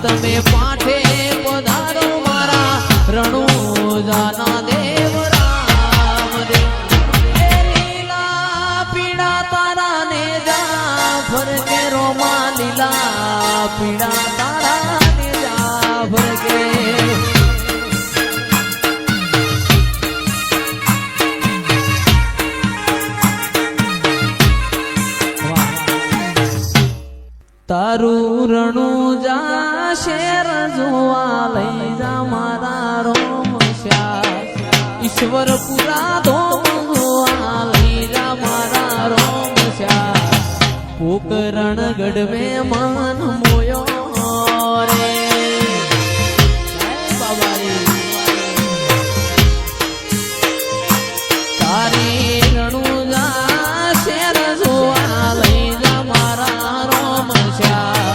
તમે પાઠે પધારો મારા રણુજાના દેવ રામ દેવ લીલા પીડા તારા ને જા ફરકે રોમા લીલા પીડા તારા ને જા ફરકે તારું રણુજા શેર જોવા લઈ જા મારા રોમશ્યા ઈશ્વર પુરા ધોમ જોવા લઈ જા મારા રોમશ્યા પોકરણ ગઢ મેં મન મોયો રે તારી રણુજા શેર જોવા લઈ જા મારા રોમશ્યા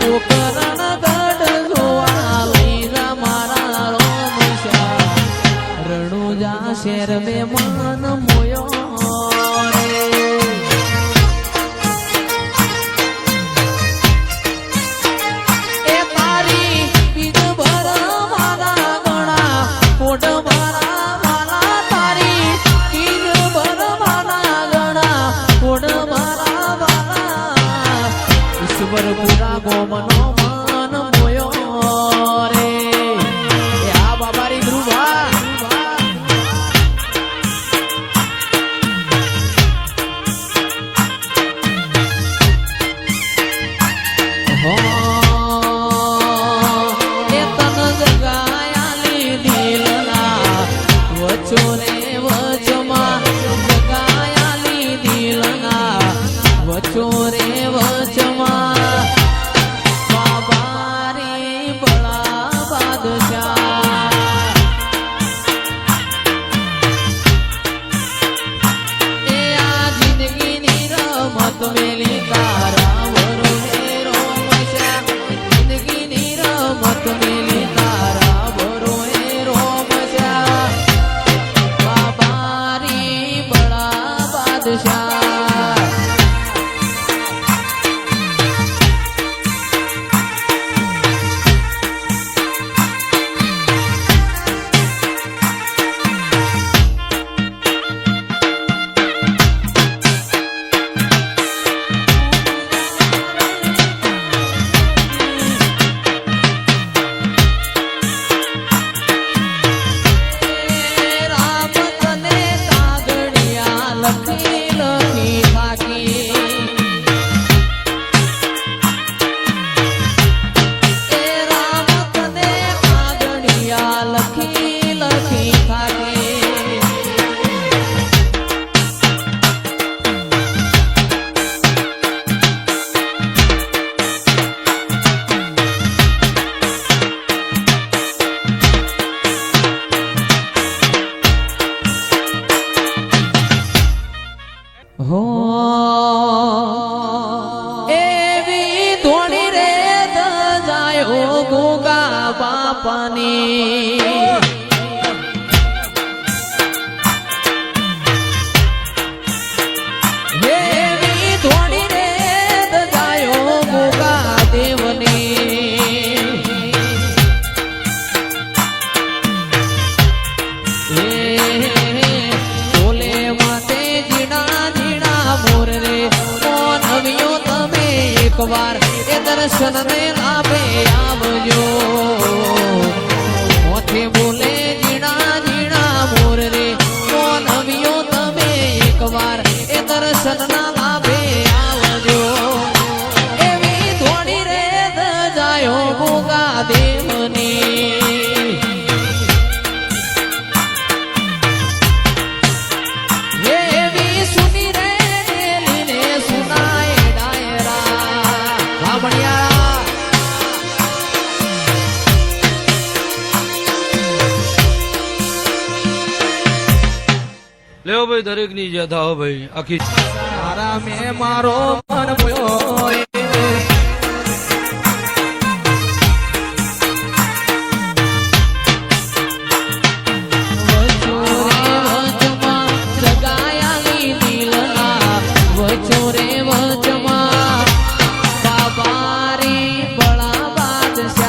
પોકરણ ગઢ જોવા લઈ જા મારા રોમશ્યા રણુજા શેર મેં મન મોયો પૂરા ગોમનો મન મોયો રે આ બાબારી ધ્રુવા હો એ તન જગાયાલી દિલના વચો રે વચમાં જગાયાલી દિલના વચો રે વચમાં એવી ધોણી રે દજાયો ગોગા બાપાની એવી ધોણી રે દજાયો ગોગા દેવની બોલે માતે જીણા જીણા મોર રે નવ્યો તમે એકવાર એ દર્શન ને લાભે આવજો ઓથે બોલે જીણા જીણા મોર રે નવ્યો તમે એકવાર એ દર્શન ના લાભે આવજો એવી ધોણી રે દજાયો ગોગા દેવની લેવો ભાઈ દરેક ની યાદ આવો ભાઈ આખી તારા મેં મારો મન મોયો રે વચમાં બાબા રે બળા બાદશાહ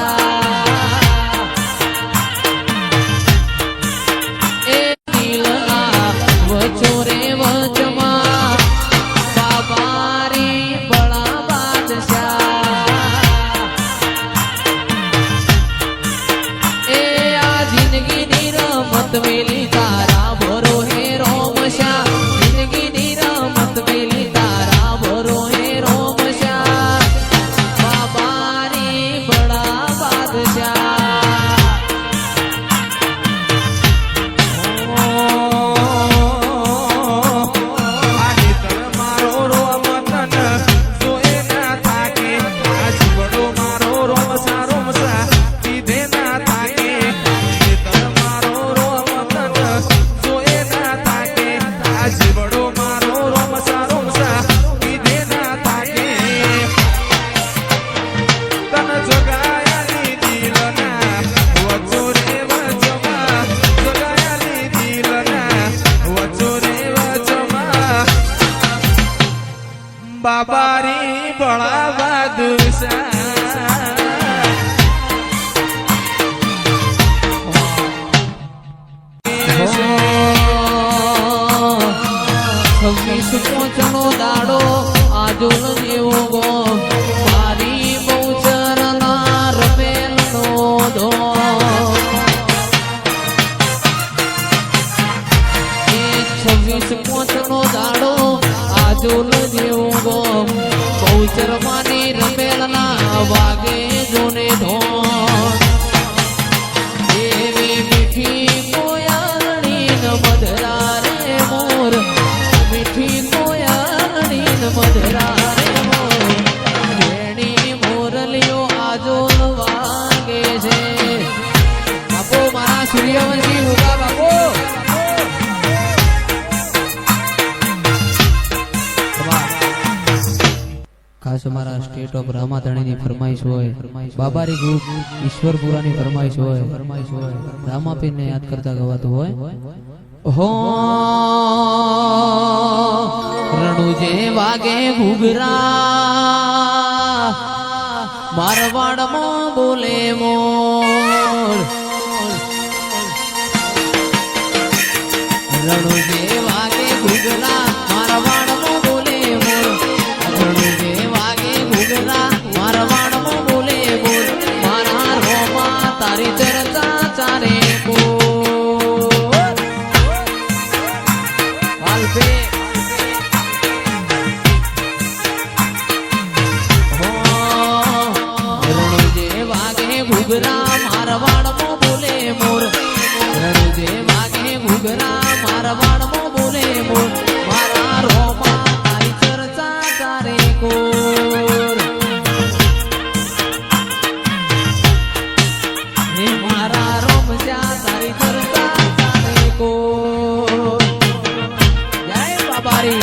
આ જીવડો મારો રોમસા રોમસા કીધે ના તાકે તન જગાયાની દિલના વચો રે વચમાં જગાયાની દિલના વચો રે વચમાં બાબારી બળા બાદશાહ પોચનો દાડો આજોલ જેવો ગો મારી બહુચરના રમેલનો ધો એ 26 પોચનો દાડો આજોલ જેવો ગો બહુચરમાની રમેલના વાગે જોને ધો એવી મીઠી કોયલની ન મધરા રે મોર મીઠી કોયલની ન મધરા રે મોર વેણી મોરલીઓ આજોલ વાગે છે બાપો મારા સૂર્યવંશી ઉગા બાપો ખાસ અમારા સ્ટેટ ઓફ રામાધણીની ફરમાઈશ હોય બાબારી ગ્રુપ ઈશ્વરપુરાની ફરમાઈશ હોય રામાપીરને યાદ કરતા ગવાતું હોય હો રણુજે વાગે ઘૂઘરા મારવાડમાં બોલે મોર રણુજે વાગે ઘૂઘરા મારવાડમાં બોલે મોર રણુજે વાગે ઘૂઘરા મારવાડમાં બોલે મોર મારા રોમા તારી ચર્ચા ચારે કો ઘૂઘરા મારવાડમાં બોલે મોર રણુજે વાગે ઘૂઘરા મારવાડમાં બોલે મોર મારા રોમા તારી ચર્ચા ચારે કોર હે મારા રોમજા તારી ચર્ચા ચારે કોર જય બાબારી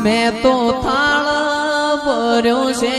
મેં તો થાળ ભર્યો છે